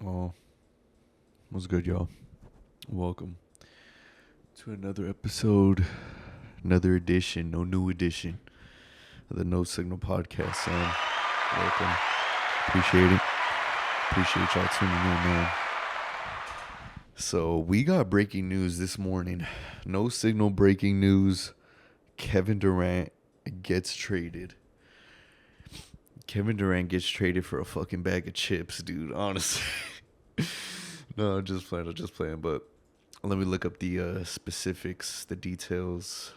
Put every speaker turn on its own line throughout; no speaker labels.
Oh, what's good, y'all? Welcome to another episode, another edition, no new edition of the No Signal Podcast, son. Welcome. Appreciate it. Appreciate y'all tuning in, man. So, we got breaking news this morning. No Signal breaking news. Kevin Durant gets traded. Kevin Durant gets traded for a fucking bag of chips, dude, honestly. No, I'm just playing, but let me look up the specifics, the details.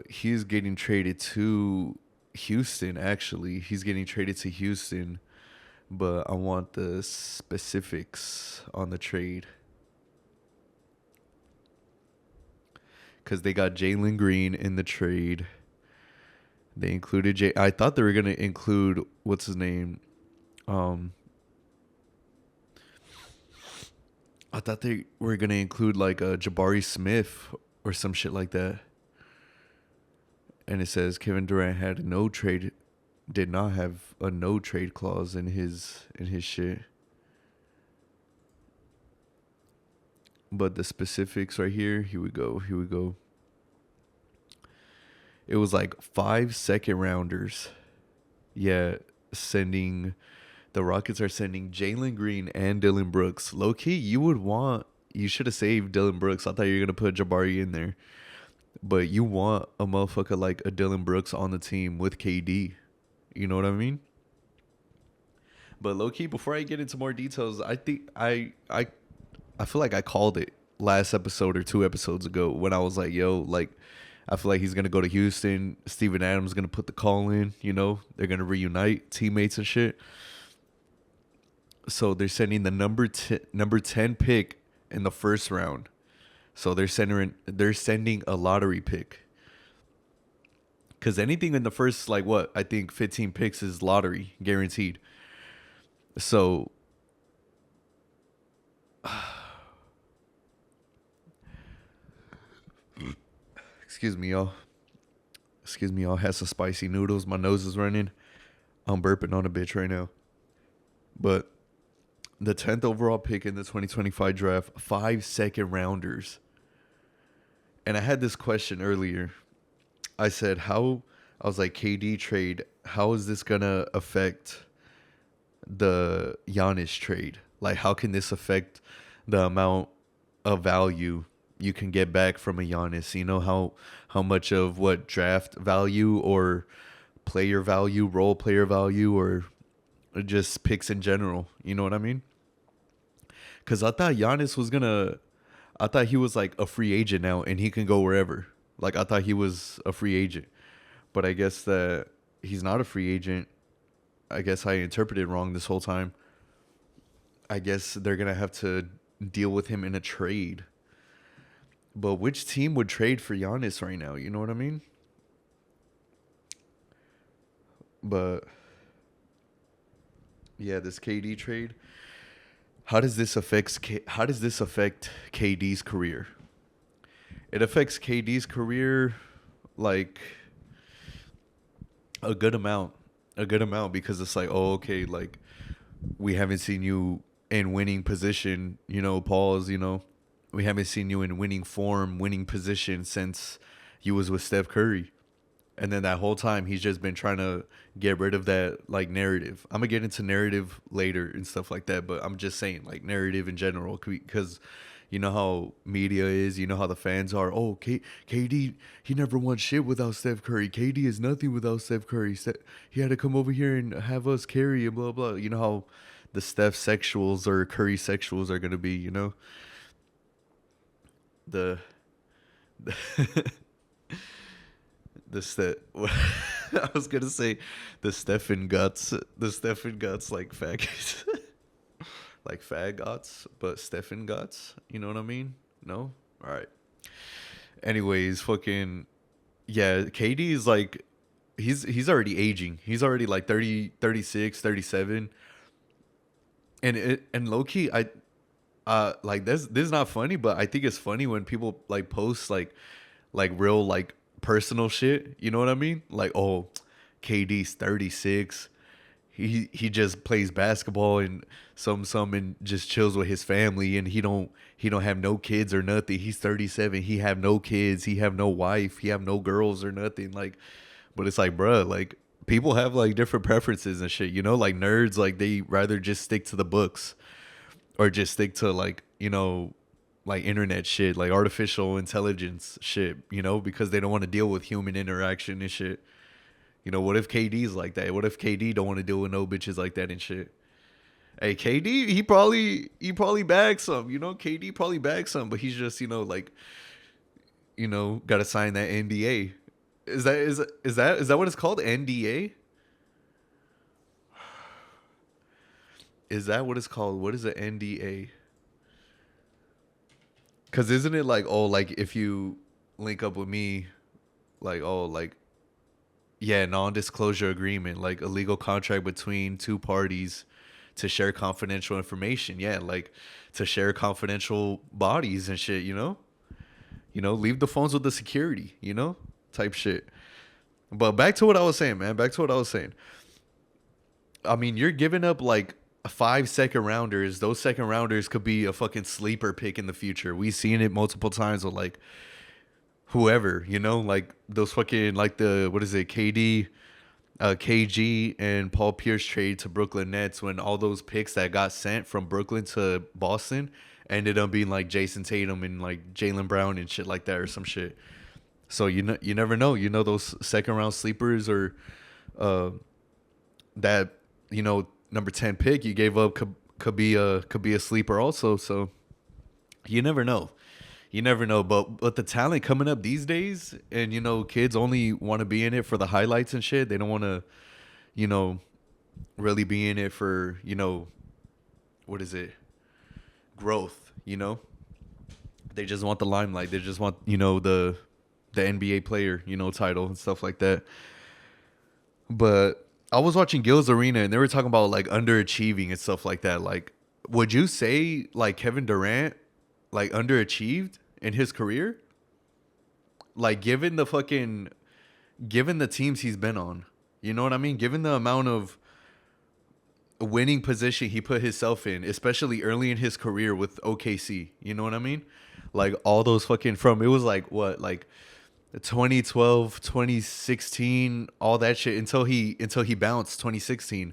He's getting traded to Houston, actually. He's getting traded to Houston, but I want the specifics on the trade. Because they got Jalen Green in the trade. They included I thought they were going to include, what's his name? I thought they were going to include like Jabari Smith or some shit like that. And it says Kevin Durant did not have a no trade clause in his shit. But the specifics right here we go. It was like 5 second rounders. Yeah, the Rockets are sending Jalen Green and Dillon Brooks. Low key, you should have saved Dillon Brooks. I thought you were gonna put Jabari in there. But you want a motherfucker like a Dillon Brooks on the team with KD. You know what I mean? But low key, before I get into more details, I think I feel like I called it last episode or 2 episodes ago when I was like, yo, like, I feel like he's going to go to Houston. Steven Adams is going to put the call in, you know? They're going to reunite teammates and shit. So they're sending the number 10 pick in the first round. So they're sending a lottery pick. Because anything in the first, like what? I think 15 picks is lottery, guaranteed. So excuse me, y'all. Had some spicy noodles. My nose is running. I'm burping on a bitch right now. But the 10th overall pick in the 2025 draft, 5 second rounders. And I had this question earlier. I said, I was like, KD trade, how is this going to affect the Giannis trade? Like, how can this affect the amount of value you can get back from a Giannis? You know, how much of what draft value or player value, role player value, or just picks in general? You know what I mean? Because I thought I thought he was like a free agent now and he can go wherever. Like, I thought he was a free agent. But I guess that he's not a free agent. I guess I interpreted wrong this whole time. I guess they're going to have to deal with him in a trade. But which team would trade for Giannis right now? You know what I mean? But yeah, this KD trade. How does this affect KD's career? It affects KD's career like a good amount because it's like, oh, okay, like we haven't seen you in winning position, you know, pause, you know. We haven't seen you in winning form, winning position since you was with Steph Curry. And then that whole time, he's just been trying to get rid of that, like, narrative. I'm going to get into narrative later and stuff like that, but I'm just saying, like, narrative in general. Because you know how media is. You know how the fans are. Oh, KD, he never won shit without Steph Curry. KD is nothing without Steph Curry. He had to come over here and have us carry and blah, blah. You know how the Steph sexuals or Curry sexuals are going to be, you know? The I was gonna say the Stephen guts like faggots, like faggots, but Stephen guts. You know what I mean? No, all right. Anyways, fucking yeah, KD is like he's already aging. He's already like 30, 36, 37. And low key, like this is not funny, but I think it's funny when people like post like real personal shit. You know what I mean? Like, oh, KD's 36. he just plays basketball and some and just chills with his family, and he don't have no kids or nothing. He's 37. He have no kids. He have no wife. He have no girls or nothing. Like, but it's like, bruh, like people have like different preferences and shit. You know, like nerds, like they rather just stick to the books or just stick to like, like internet shit, like artificial intelligence shit. Because they don't want to deal with human interaction and shit. What if KD's like that? What if KD don't want to deal with no bitches like that and shit? Hey, KD, he probably bagged some. KD probably bagged some, but he's just like got to sign that NDA. Is that what it's called? NDA? Is that what it's called? What is an NDA? Cause isn't it like, oh, like if you link up with me, like, oh, like, yeah, non-disclosure agreement, like a legal contract between two parties to share confidential information. Yeah, like to share confidential bodies and shit. Leave the phones with the security. Type shit. But back to what I was saying, man. Back to what I was saying. I mean, you're giving up like 5 second rounders. Those second rounders could be a fucking sleeper pick in the future. We've seen it multiple times with like whoever, like those fucking like the what is it, KD, KG and Paul Pierce trade to Brooklyn Nets when all those picks that got sent from Brooklyn to Boston ended up being like Jason Tatum and like Jaylen Brown and shit like that or some shit. So you never know. Those second round sleepers or that number 10 pick you gave up could be a sleeper also. So you never know. You never know, but the talent coming up these days, and kids only want to be in it for the highlights and shit. They don't want to, really be in it for what is it, growth. They just want the limelight. They just want the NBA player title and stuff like that. But I was watching Gil's Arena and they were talking about like underachieving and stuff like that. Like, would you say like Kevin Durant like underachieved in his career? Like given the teams he's been on, you know what I mean? Given the amount of winning position he put himself in, especially early in his career with OKC, you know what I mean? Like all those fucking it was like what, like 2012, 2016, all that shit until he bounced 2016.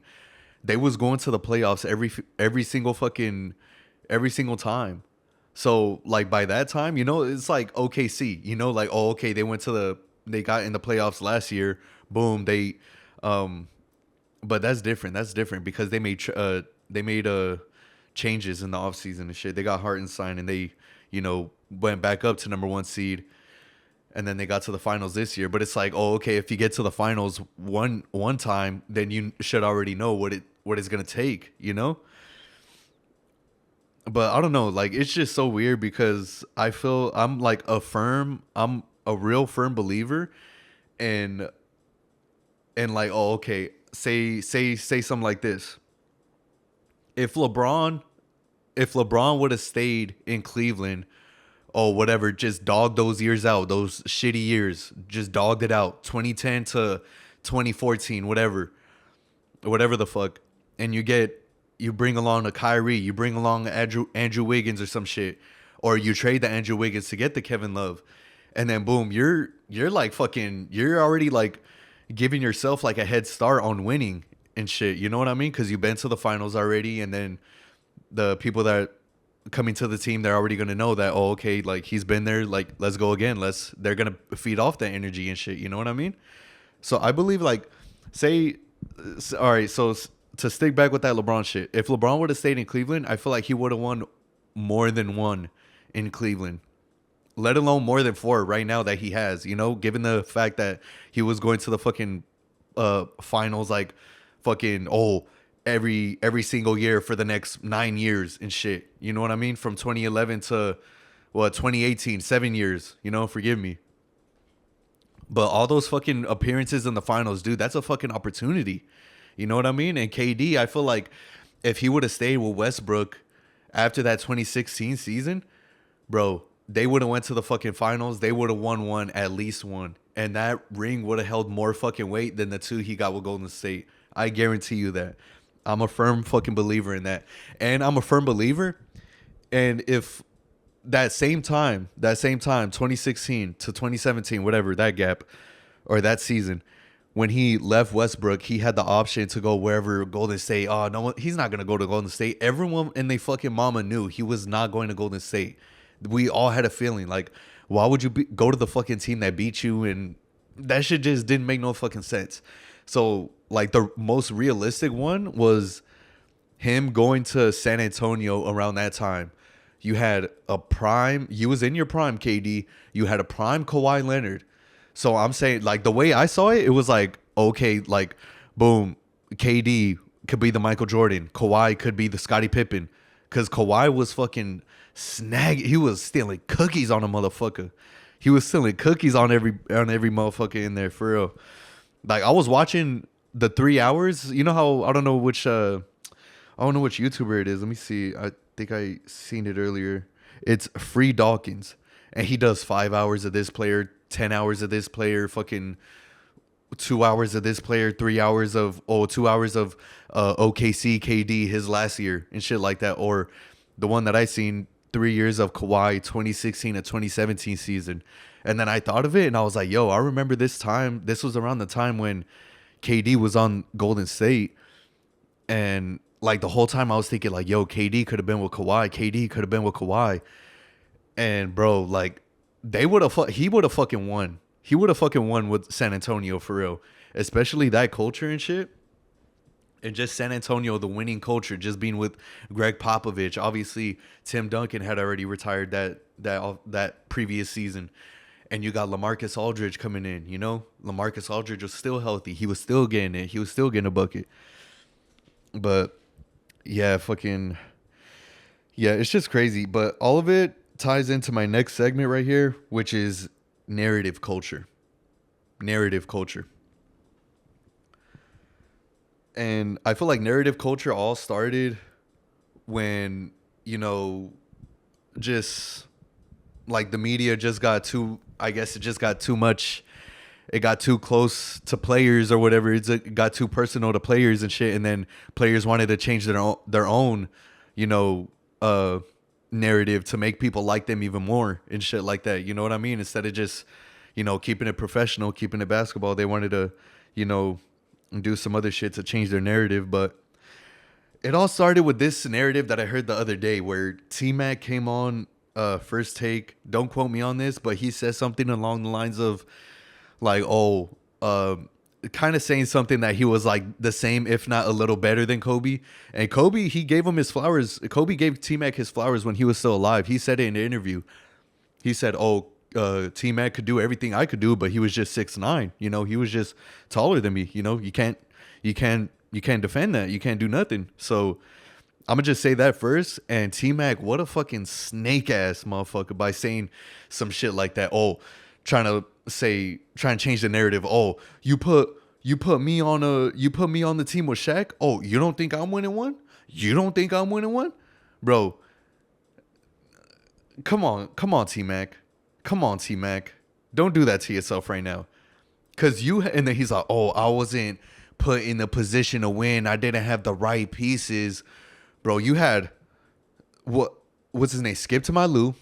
They was going to the playoffs every single time. So like by that time, it's like OKC, like, oh, okay, they got in the playoffs last year. Boom, but that's different. That's different because they made changes in the offseason and shit. They got Hartenstein and they, went back up to number 1 seed, and then they got to the finals this year. But it's like, oh, okay, if you get to the finals one time, then you should already know what it's gonna take, But I don't know, like it's just so weird because I feel I'm a real firm believer in like, oh, okay, say something like this. If LeBron would have stayed in Cleveland or whatever, just dogged those years out, those shitty years, just dogged it out, 2010 to 2014, whatever the fuck, and you bring along a Kyrie, you bring along Andrew Wiggins or some shit, or you trade the Andrew Wiggins to get the Kevin Love, and then boom, you're like fucking, you're already like giving yourself like a head start on winning and shit. You know what I mean? Because you've been to the finals already, and then the people that are coming to the team, they're already gonna know that, oh, okay, like he's been there, like let's go again. They're gonna feed off that energy and shit. You know what I mean? So I believe like, all right, so to stick back with that LeBron shit, if LeBron would have stayed in Cleveland, I feel like he would have won more than one in Cleveland, let alone more than 4 right now that he has, given the fact that he was going to the fucking finals like fucking, oh, every single year for the next 9 years and shit. You know what I mean? From 2011 to 2018, 7 years, forgive me. But all those fucking appearances in the finals, dude, that's a fucking opportunity. You know what I mean? And KD, I feel like if he would have stayed with Westbrook after that 2016 season, bro, they would have went to the fucking finals. They would have won at least one. And that ring would have held more fucking weight than the 2 he got with Golden State. I guarantee you that. I'm a firm fucking believer in that. And I'm a firm believer. And if that same time, 2016 to 2017, whatever, that gap or that season, when he left Westbrook, he had the option to go wherever Golden State. Oh, no one, he's not going to go to Golden State. Everyone and they fucking mama knew he was not going to Golden State. We all had a feeling like, why would you go to the fucking team that beat you? And that shit just didn't make no fucking sense. So, like, the most realistic one was him going to San Antonio around that time. You had a prime, you was in your prime, KD. You had a prime Kawhi Leonard. So I'm saying, like, the way I saw it, it was like, okay, like, boom, KD could be the Michael Jordan. Kawhi could be the Scottie Pippen. Because Kawhi was fucking he was stealing cookies on a motherfucker. He was stealing cookies on every motherfucker in there, for real. Like, I was watching the 3 hours. You know how, I don't know which YouTuber it is. Let me see. I think I seen it earlier. It's Free Dawkins. And he does 5 hours of this player, 10 hours of this player, fucking 2 hours of this player, 2 hours of OKC KD his last year and shit like that. Or the one that I seen, 3 years of Kawhi, 2016 to 2017 season. And then I thought of it and I was like, yo, I remember this time. This was around the time when KD was on Golden State. And like the whole time I was thinking like, yo, KD could have been with Kawhi. KD could have been with Kawhi. And bro, like, he would have fucking won. He would have fucking won with San Antonio, for real. Especially that culture and shit. And just San Antonio, the winning culture, just being with Greg Popovich. Obviously, Tim Duncan had already retired that previous season. And you got LaMarcus Aldridge coming in, you know? LaMarcus Aldridge was still healthy. He was still getting it. He was still getting a bucket. But, yeah, it's just crazy. But all of it ties into my next segment right here, which is narrative culture. Narrative culture. And I feel like narrative culture all started when, you know, just like the media just got too, I guess it just got too much. It got too close to players or whatever. It got too personal to players and shit. And then players wanted to change their own, you know, narrative to make people like them even more and shit like that. You know what I mean? Instead of just, you know, keeping it professional, keeping it basketball, they wanted to, you know, do some other shit to change their narrative. But it all started with this narrative that I heard the other day where T-Mac came on First Take. Don't quote me on this, but he says something along the lines of like, kind of saying something that he was like the same, if not a little better than Kobe. And Kobe, he gave him his flowers. Kobe gave T-Mac his flowers when he was still alive. He said it in the interview. He said, T-Mac could do everything I could do, but he was just 6'9". You know, he was just taller than me. You know, you can't defend that. You can't do nothing. So I'm gonna just say that first. And T-Mac, what a fucking snake ass motherfucker by saying some shit like that. Trying to change the narrative. You put me on the team with Shaq. You don't think I'm winning one? You don't think I'm winning one? Bro, come on, T-Mac. Come on, T-Mac. Don't do that to yourself right now. And then he's like, I wasn't put in the position to win. I didn't have the right pieces. Bro, you had, what's his name? Skip to my Lou.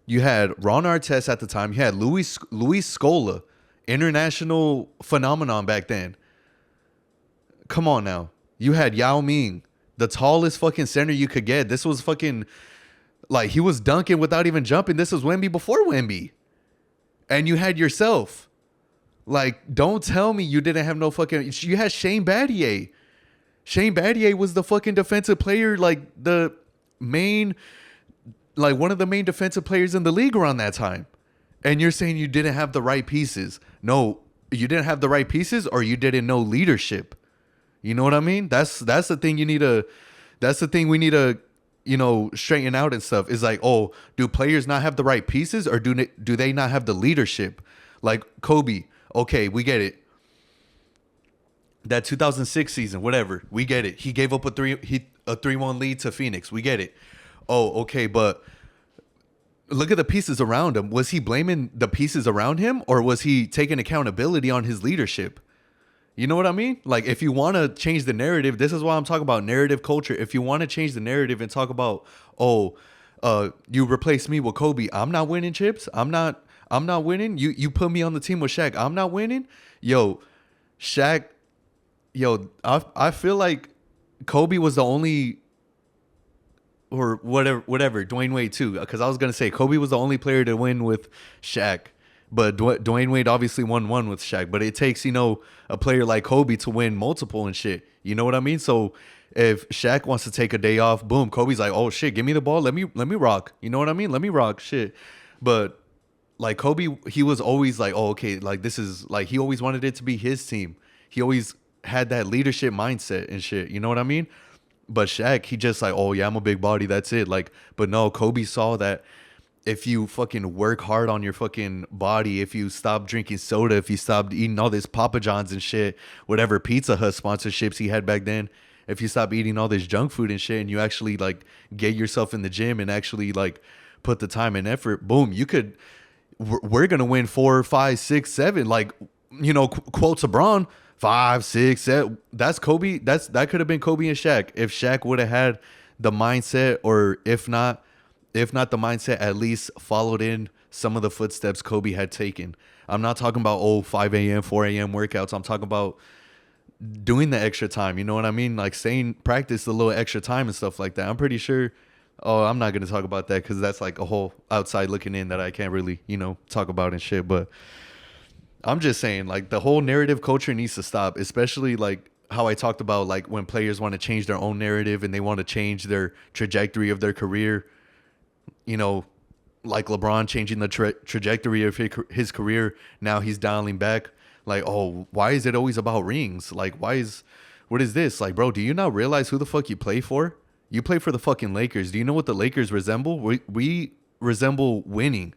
You had Ron Artest at the time. You had Luis Scola, international phenomenon back then. Come on now. You had Yao Ming, the tallest fucking center you could get. This was fucking, like, he was dunking without even jumping. This was Wemby before Wemby. And you had yourself. Like, don't tell me you didn't have no fucking, you had Shane Battier. Shane Battier was the fucking defensive player, like one of the main defensive players in the league around that time. And you're saying you didn't have the right pieces. No, you didn't have the right pieces, or you didn't know leadership. You know what I mean? That's the thing we need to, you know, straighten out and stuff. Is like, do players not have the right pieces, or do they not have the leadership? Like Kobe, okay, we get it. That 2006 season, whatever, we get it. He gave up a 3-1 lead to Phoenix. We get it. Okay, but look at the pieces around him. Was he blaming the pieces around him, or was he taking accountability on his leadership? You know what I mean? Like, if you want to change the narrative, this is why I'm talking about narrative culture. If you want to change the narrative and talk about, oh, you replace me with Kobe, I'm not winning chips. I'm not winning. You put me on the team with Shaq. I'm not winning. Yo, Shaq. Yo, I feel like Kobe was the only, or whatever. Dwayne Wade too, because I was gonna say Kobe was the only player to win with Shaq, but Dwayne Wade obviously won one with Shaq. But it takes a player like Kobe to win multiple and shit. You know what I mean? So if Shaq wants to take a day off, boom, Kobe's like, oh shit, give me the ball, let me rock. You know what I mean? Let me rock shit. But like Kobe, he was always like, oh okay, like this is like he always wanted it to be his team. He always had that leadership mindset and shit. You know what I mean? But Shaq, he just like, oh yeah, I'm a big body. That's it. Like, but no, Kobe saw that if you fucking work hard on your fucking body, if you stop drinking soda, if you stopped eating all this Papa John's and shit, whatever Pizza Hut sponsorships he had back then, if you stop eating all this junk food and shit, and you actually like get yourself in the gym and actually like put the time and effort, boom, you could. We're gonna win 4, 5, 6, 7. Like, quotes LeBron. 5, 6, 7. That's Kobe. That could have been Kobe and Shaq if Shaq would have had the mindset, or if not the mindset, at least followed in some of the footsteps Kobe had taken. I'm not talking about 5 a.m., 4 a.m. workouts. I'm talking about doing the extra time. You know what I mean? Like saying practice a little extra time and stuff like that. I'm pretty sure. Oh, I'm not gonna talk about that because that's like a whole outside looking in that I can't really talk about and shit. But I'm just saying, like, the whole narrative culture needs to stop, especially like how I talked about, like when players want to change their own narrative and they want to change their trajectory of their career. Like LeBron changing the trajectory of his career. Now he's dialing back. Like, oh, why is it always about rings? Like, what is this? Like, bro, do you not realize who the fuck you play for? You play for the fucking Lakers. Do you know what the Lakers resemble? We resemble winning.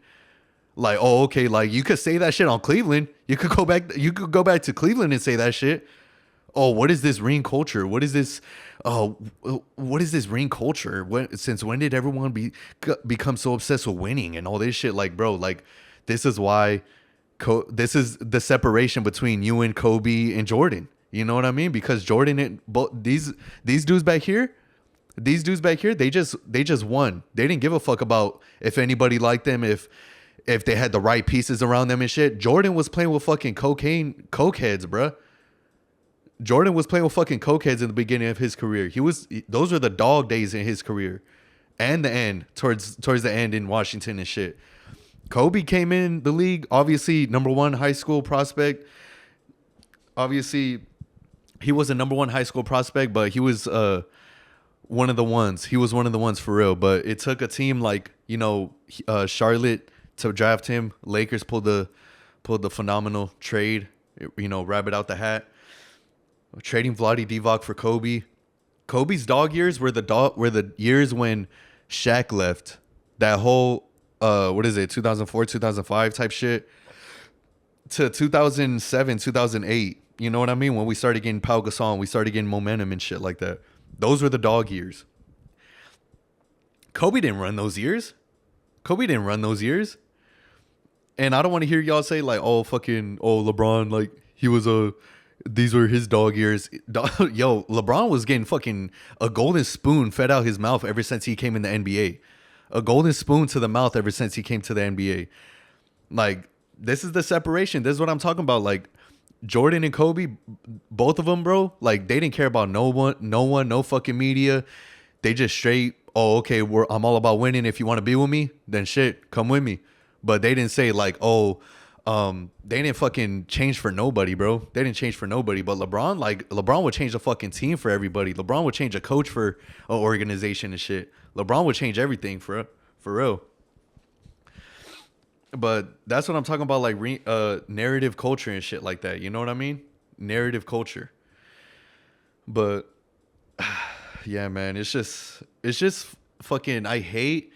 Like, oh, okay, like you could say that shit on Cleveland. You could go back to Cleveland and say that shit. Oh, what is this ring culture? What is this? What is this ring culture? Since when did everyone become so obsessed with winning and all this shit? Like, bro, like this is why this is the separation between you and Kobe and Jordan. You know what I mean? Because Jordan and both these dudes back here, they just won. They didn't give a fuck about if anybody liked them, if they had the right pieces around them and shit. Jordan was playing with fucking cokeheads, bruh. Jordan was playing with fucking cokeheads in the beginning of his career. Those were the dog days in his career, and the end, towards the end in Washington and shit. Kobe came in the league, obviously number one high school prospect. Obviously, he was a number one high school prospect, but he was one of the ones. He was one of the ones for real. But it took a team like Charlotte to draft him. Lakers pulled the phenomenal trade. Rabbit out the hat. Trading Vlade Divac for Kobe. Kobe's dog years were the years when Shaq left. That whole 2004, 2005 type shit to 2007, 2008. You know what I mean? When we started getting Pau Gasol, we started getting momentum and shit like that. Those were the dog years. Kobe didn't run those years. And I don't want to hear y'all say like, LeBron, like he was these were his dog years. Yo, LeBron was getting fucking a golden spoon fed out his mouth ever since he came in the NBA. A golden spoon to the mouth ever since he came to the NBA. Like, this is the separation. This is what I'm talking about. Like, Jordan and Kobe, both of them, bro, like they didn't care about no one, no fucking media. They just straight, oh, okay, I'm all about winning. If you want to be with me, then shit, come with me. But they didn't say like, they didn't fucking change for nobody, bro. They didn't change for nobody. But LeBron would change the fucking team for everybody. LeBron would change a coach for an organization and shit. LeBron would change everything for real. But that's what I'm talking about, like narrative culture and shit like that. You know what I mean? Narrative culture. But yeah, man, it's just fucking. I hate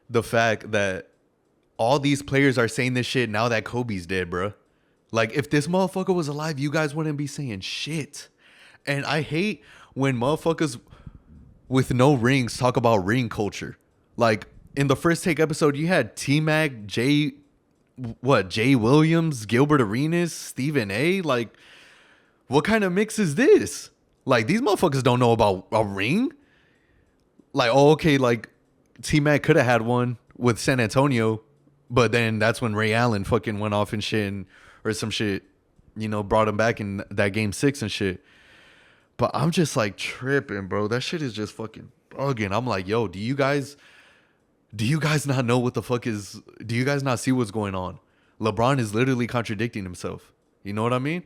the fact that all these players are saying this shit now that Kobe's dead, bro. Like, if this motherfucker was alive, you guys wouldn't be saying shit. And I hate when motherfuckers with no rings talk about ring culture. Like, in the First Take episode, you had T-Mac, Jay Williams, Gilbert Arenas, Stephen A. Like, What kind of mix is this? Like, these motherfuckers don't know about a ring. Like, oh, okay, like T-Mac could have had one with San Antonio, but then that's when Ray Allen fucking went off and shit or some shit, brought him back in that game 6 and shit. But I'm just like tripping, bro. That shit is just fucking bugging. I'm like, yo, do you guys not know what the fuck is, do you guys not see what's going on? LeBron is literally contradicting himself. You know what I mean?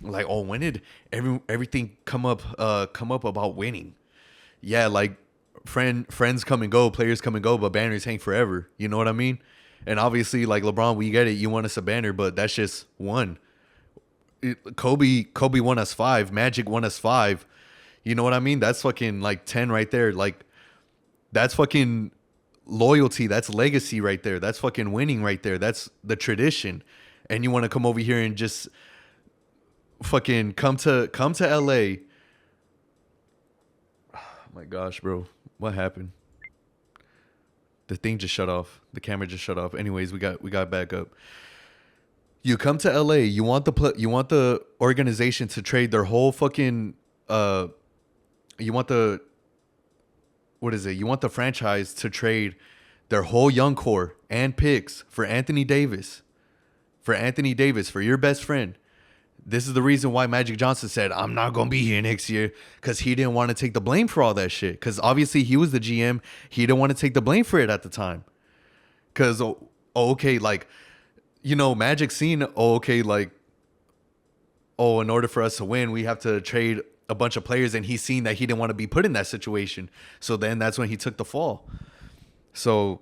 Like, oh, when did everything come up about winning? Yeah, like friends come and go, players come and go, but banners hang forever. You know what I mean? And obviously, like LeBron, we get it. You want us a banner, but that's just one. Kobe won us 5. Magic won us 5. You know what I mean? That's fucking like 10 right there. Like, that's fucking loyalty. That's legacy right there. That's fucking winning right there. That's the tradition. And you want to come over here and just fucking come to LA. Oh my gosh, bro. What happened? The thing just shut off. The camera just shut off. Anyways, we got back up. You come to LA, you want the organization to trade their whole fucking you want the franchise to trade their whole young core and picks for Anthony Davis. For your best friend. This is the reason why Magic Johnson said, I'm not going to be here next year, because he didn't want to take the blame for all that shit. Because obviously he was the GM. He didn't want to take the blame for it at the time. Because, okay, like, Magic seen, okay, like, in order for us to win, we have to trade a bunch of players. And he's seen that he didn't want to be put in that situation. So then that's when he took the fall. So,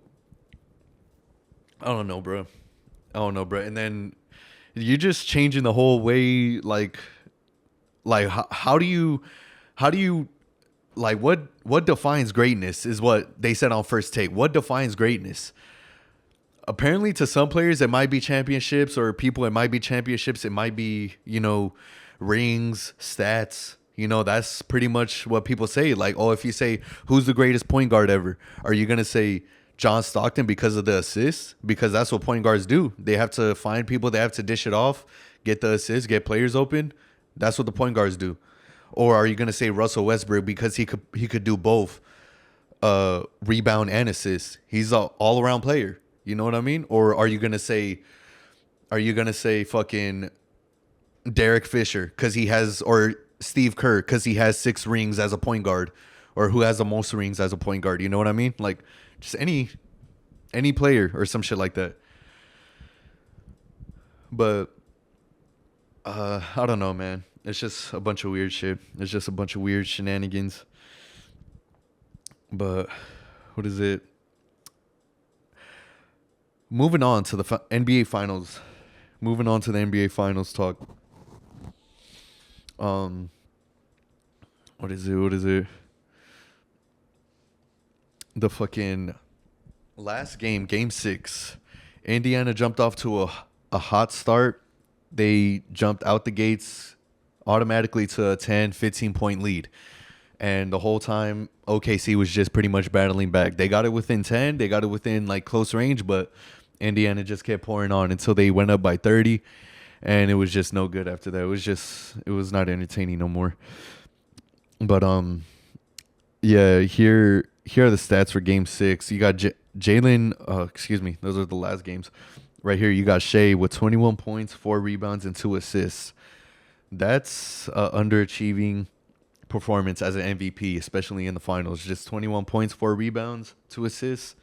I don't know, bro. And then you're just changing the whole way, like how do you like, what defines greatness is what they said on First Take. What defines greatness? Apparently to some players it might be championships, or people it might be championships, it might be, rings, stats. That's pretty much what people say. Like, oh, if you say who's the greatest point guard ever, are you gonna say John Stockton because of the assists? Because that's what point guards do. They have to find people, they have to dish it off, get the assists, get players open. That's what the point guards do. Or are you gonna say Russell Westbrook because he could do both, rebound and assists? He's an all around player. You know what I mean? Or are you gonna say fucking Derek Fisher because he has, or Steve Kerr because he has 6 rings as a point guard, or who has the most rings as a point guard? You know what I mean? Like, just any player or some shit like that. But I don't know, man. It's just a bunch of weird shit. It's just a bunch of weird shenanigans. But what is it? Moving on to the NBA Finals. Moving on to the NBA Finals talk. What is it? The fucking last game, game 6. Indiana jumped off to a hot start. They jumped out the gates automatically to a 10, 15-point lead. And the whole time, OKC was just pretty much battling back. They got it within 10. They got it within, like, close range, but Indiana just kept pouring on until they went up by 30. And it was just no good after that. It was not entertaining no more. But, yeah, here are the stats for game 6. You got Jalen, those are the last games. Right here, you got Shea with 21 points, 4 rebounds, and 2 assists. That's underachieving performance as an MVP, especially in the finals. Just 21 points, 4 rebounds, 2 assists.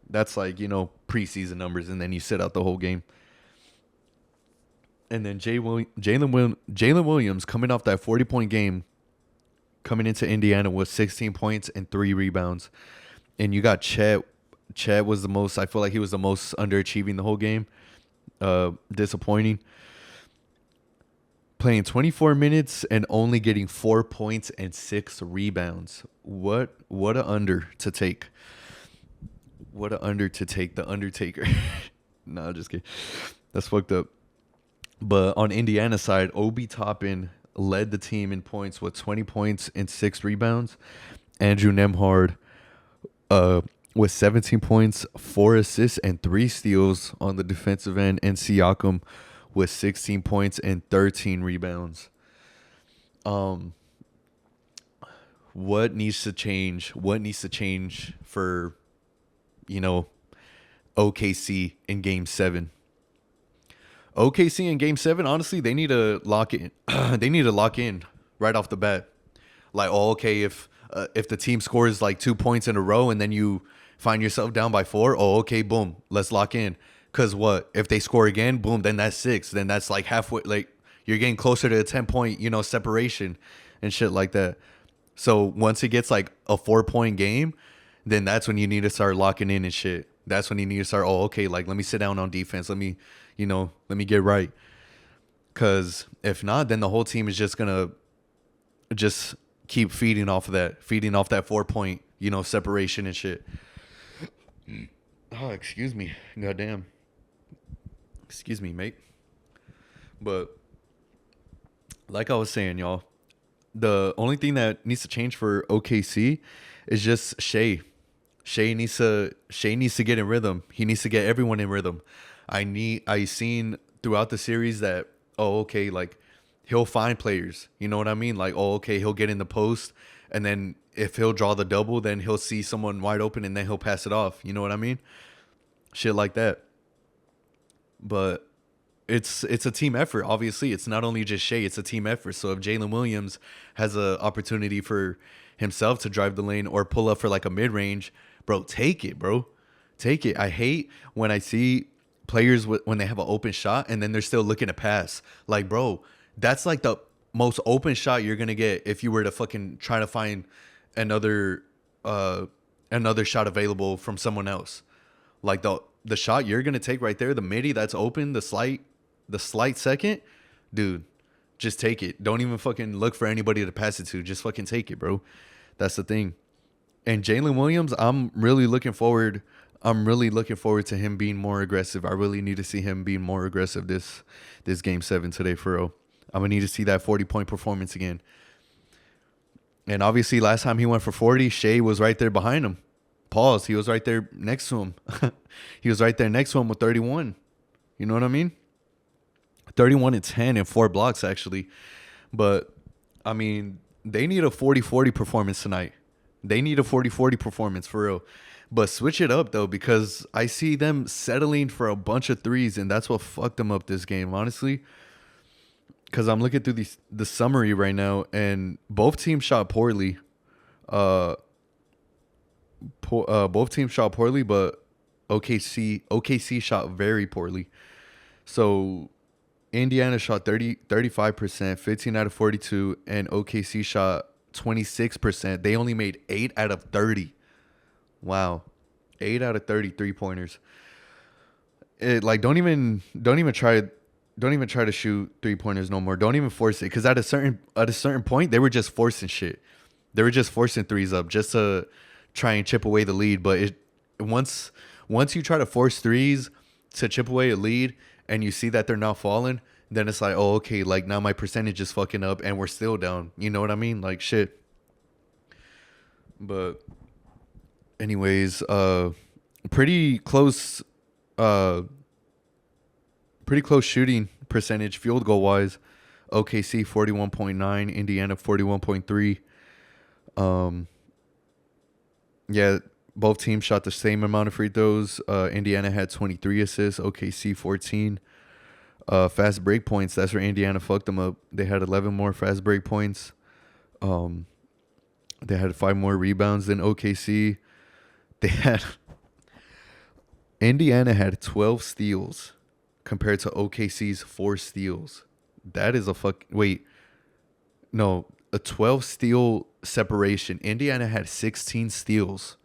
That's like, preseason numbers, and then you sit out the whole game. And then Jalen Williams coming off that 40-point game, coming into Indiana with 16 points and 3 rebounds. And you got Chet. Chet was the most, I feel like he was the most underachieving the whole game. Disappointing. Playing 24 minutes and only getting 4 points and 6 rebounds. What an under to take. What an under to take. The Undertaker. Nah, just kidding. That's fucked up. But on Indiana's side, Obi Toppin led the team in points with 20 points and 6 rebounds. Andrew Nembhard with 17 points, 4 assists, and 3 steals on the defensive end. And Siakam with 16 points and 13 rebounds. Um, what needs to change? What needs to change for, you know, OKC in Game 7? OKC in Game 7, honestly, they need to lock in. They need to lock in right off the bat. Like, oh, okay, if the team scores like 2 points in a row and then you find yourself down by 4, oh, okay, boom, let's lock in. Because what? If they score again, boom, then that's 6. Then that's like halfway, like you're getting closer to a 10-point, separation and shit like that. So once it gets like a 4-point game, then that's when you need to start locking in and shit. That's when you need to start, oh, okay, like let me sit down on defense. Let me get right. Because if not, then the whole team is just going to just keep feeding off that 4-point, separation and shit. Oh, excuse me. Goddamn. Excuse me, mate. But like I was saying, y'all, the only thing that needs to change for OKC is just Shea. Shea needs to get in rhythm. He needs to get everyone in rhythm. I seen throughout the series that, oh, okay, like he'll find players. You know what I mean? Like, oh, okay, he'll get in the post, and then if he'll draw the double, then he'll see someone wide open and then he'll pass it off. You know what I mean? Shit like that. But it's a team effort. Obviously, it's not only just Shea, it's a team effort. So if Jalen Williams has an opportunity for himself to drive the lane or pull up for like a mid-range, bro, take it, bro. Take it. I hate when I see players when they have an open shot and then they're still looking to pass. Like, bro, that's like the most open shot you're going to get if you were to fucking try to find another shot available from someone else. Like the shot you're going to take right there, the midi that's open, the slight second, dude, just take it. Don't even fucking look for anybody to pass it to. Just fucking take it, bro. That's the thing. And Jalen Williams, I'm really looking forward to him being more aggressive. I really need to see him being more aggressive this Game 7 today, for real. I'm going to need to see that 40-point performance again. And obviously, last time he went for 40, Shea was right there behind him. Pause. He was right there next to him. He was right there next to him with 31. You know what I mean? 31 and 10 and 4 blocks, actually. But, I mean, they need a 40-40 performance tonight. They need a 40-40 performance, for real. But switch it up, though, because I see them settling for a bunch of threes, and that's what fucked them up this game, honestly. Because I'm looking through the summary right now, and both teams shot poorly. Both teams shot poorly, but OKC shot very poorly. So Indiana shot 35%, 15 out of 42, and OKC shot 26%. They only made 8 out of 30. Wow. 8 out of 30 3-pointers. Like don't even try to shoot 3-pointers no more. Don't even force it, cuz at a certain point they were just forcing shit. They were just forcing threes up just to try and chip away the lead, but once you try to force threes to chip away a lead and you see that they're not falling, then it's like, oh, okay, like now my percentage is fucking up and we're still down. You know what I mean? Like shit. But anyways, pretty close shooting percentage field goal wise. OKC 41.9, Indiana 41.3. Yeah, both teams shot the same amount of free throws. Indiana had 23 assists, OKC 14. Fast break points, that's where Indiana fucked them up. They had 11 more fast break points. They had 5 more rebounds than OKC. Indiana had 12 steals compared to OKC's 4 steals. That is a 12 steal separation. Indiana had 16 steals,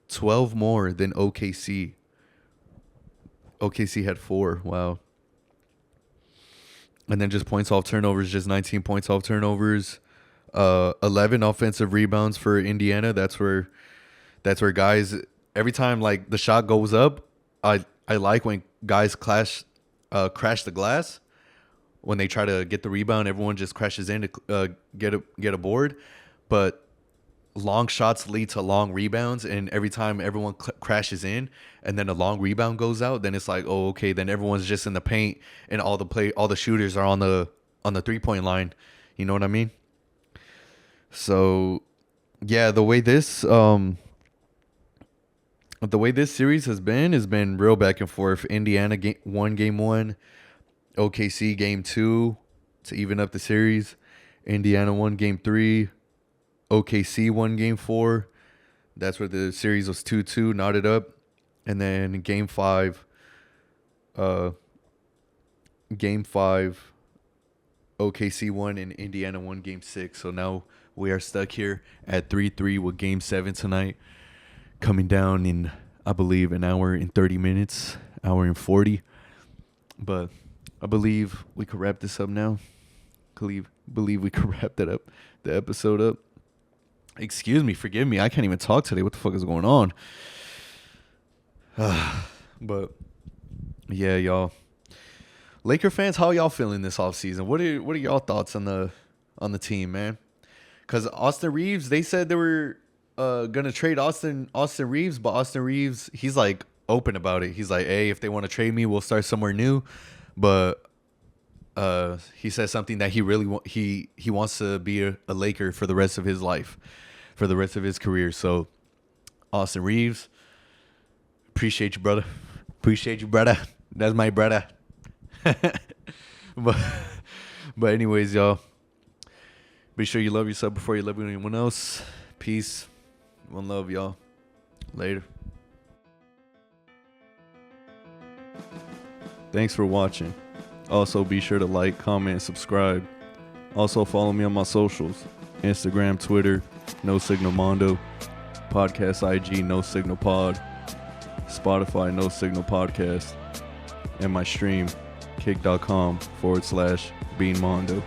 12 more than OKC. OKC had 4. Wow. And then just points off turnovers, just 19 points off turnovers. 11 offensive rebounds for Indiana. That's where guys, every time like the shot goes up, I like when guys crash the glass. When they try to get the rebound, everyone just crashes in to get a board. But long shots lead to long rebounds, and every time everyone crashes in and then a long rebound goes out, then it's like, oh, okay, then everyone's just in the paint and all the shooters are on the 3-point line. You know what I mean? So yeah, the way this series has been real back and forth. Indiana won game 1, OKC game 2 to even up the series. Indiana won game 3, OKC won game 4. That's where the series was 2-2, knotted up. And then game 5, OKC won and Indiana won game 6. So now we are stuck here at 3-3 with game 7 tonight, coming down in, I believe, an hour and 30 minutes, hour and 40. But I believe we could wrap this up now. Believe we could wrap that up, the episode up. Excuse me, forgive me. I can't even talk today. What the fuck is going on? But yeah, y'all. Laker fans, how y'all feeling this offseason? What are y'all thoughts on the team, man? Because Austin Reeves, they said they were gonna trade Austin Reeves, but Austin Reeves, he's like open about it. He's like, hey, if they want to trade me, we'll start somewhere new. But he says something that he really he wants to be a Laker for the rest of his life, for the rest of his career. So Austin Reeves, appreciate you, brother. That's my brother. but anyways, y'all, be sure you love yourself before you love anyone else. Peace. One love, y'all. Later. Thanks for watching. Also, be sure to like, comment, and subscribe. Also, follow me on my socials. Instagram, Twitter, No Signal Mondo. Podcast IG, No Signal Pod. Spotify, No Signal Podcast. And my stream, kick.com/BeanMondo.